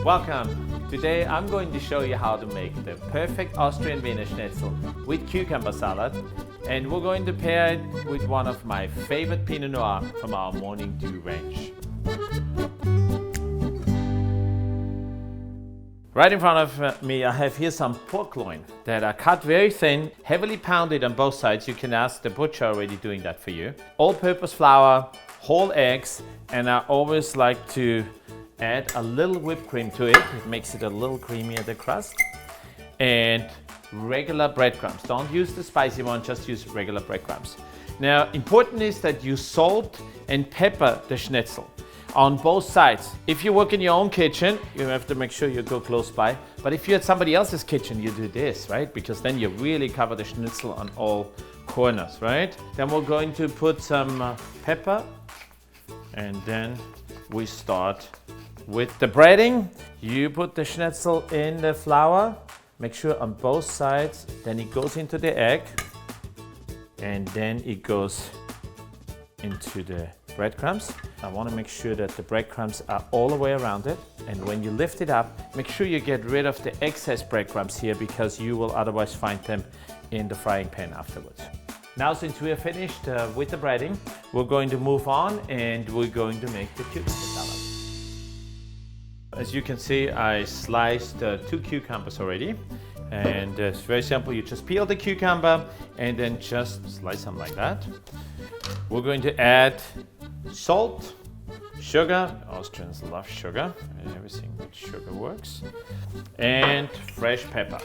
Welcome! Today I'm going to show you how to make the perfect Austrian Wiener Schnitzel with cucumber salad, and we're going to pair it with one of my favorite Pinot Noir from our Morning Dew range. Right in front of me I have here some pork loin that are cut very thin, heavily pounded on both sides. You can ask the butcher already doing that for you. All-purpose flour, whole eggs, and I always like to add a little whipped cream to it. It makes it a little creamier, the crust. And regular breadcrumbs. Don't use the spicy one, just use regular breadcrumbs. Now, important is that you salt and pepper the schnitzel on both sides. If you work in your own kitchen, you have to make sure you go close by. But if you're at somebody else's kitchen, you do this, right? Because then you really cover the schnitzel on all corners, right? Then we're going to put some pepper, and then we start with the breading. You put the schnitzel in the flour, make sure on both sides, then it goes into the egg, and then it goes into the breadcrumbs. I want to make sure that the breadcrumbs are all the way around it, and when you lift it up, make sure you get rid of the excess breadcrumbs here, because you will otherwise find them in the frying pan afterwards. Now, since we are finished with the breading, we're going to move on and we're going to make the cucumber salad. As you can see, I sliced 2 cucumbers already, and it's very simple. You just peel the cucumber and then just slice them like that. We're going to add salt, sugar. Austrians love sugar, and everything with sugar works, and fresh pepper.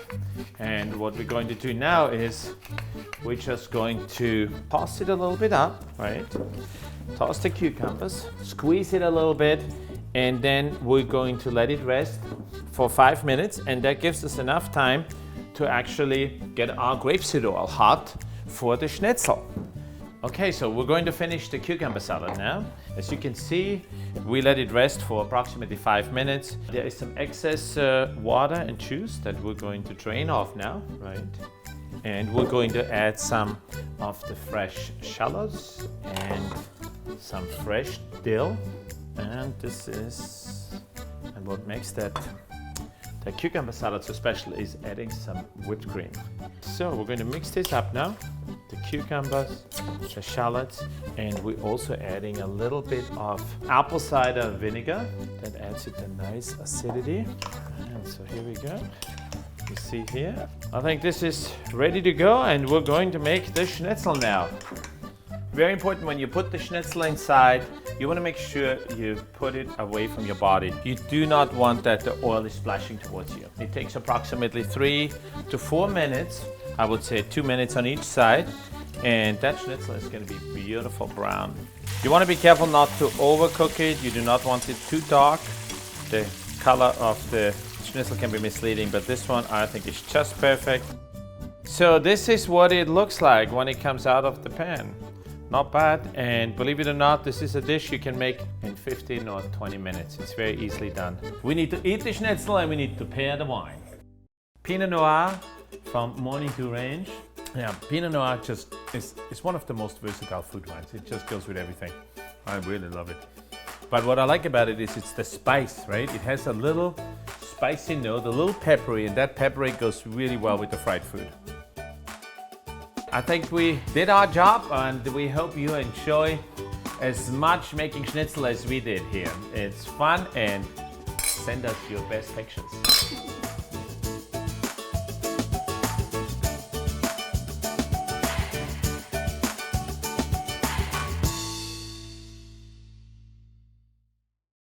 And what we're going to do now is we're just going to toss it a little bit up, right? Toss the cucumbers, squeeze it a little bit, and then we're going to let it rest for 5 minutes, and that gives us enough time to actually get our grapeseed oil hot for the schnitzel. Okay, so we're going to finish the cucumber salad now. As you can see, we let it rest for approximately 5 minutes. There is some excess water and juice that we're going to drain off now, right? And we're going to add some of the fresh shallots and some fresh dill. And what makes that cucumber salad so special is adding some whipped cream. So we're going to mix this up now. The cucumbers, the shallots, and we're also adding a little bit of apple cider vinegar that adds it a nice acidity. And so here we go. You see here. I think this is ready to go, and we're going to make the schnitzel now. Very important, when you put the schnitzel inside, you want to make sure you put it away from your body. You do not want that the oil is splashing towards you. It takes approximately 3 to 4 minutes. I would say 2 minutes on each side. And that schnitzel is going to be beautiful brown. You want to be careful not to overcook it. You do not want it too dark. The color of the schnitzel can be misleading, but this one I think is just perfect. So this is what it looks like when it comes out of the pan. Not bad, and believe it or not, this is a dish you can make in 15 or 20 minutes. It's very easily done. We need to eat the schnitzel and we need to pair the wine. Pinot Noir from Morning Dew range. Yeah, Pinot Noir just is one of the most versatile food wines. It just goes with everything. I really love it. But what I like about it is it's the spice, right? It has a little spicy note, a little peppery, and that peppery goes really well with the fried food. I think we did our job, and we hope you enjoy as much making schnitzel as we did here. It's fun, and send us your best pictures.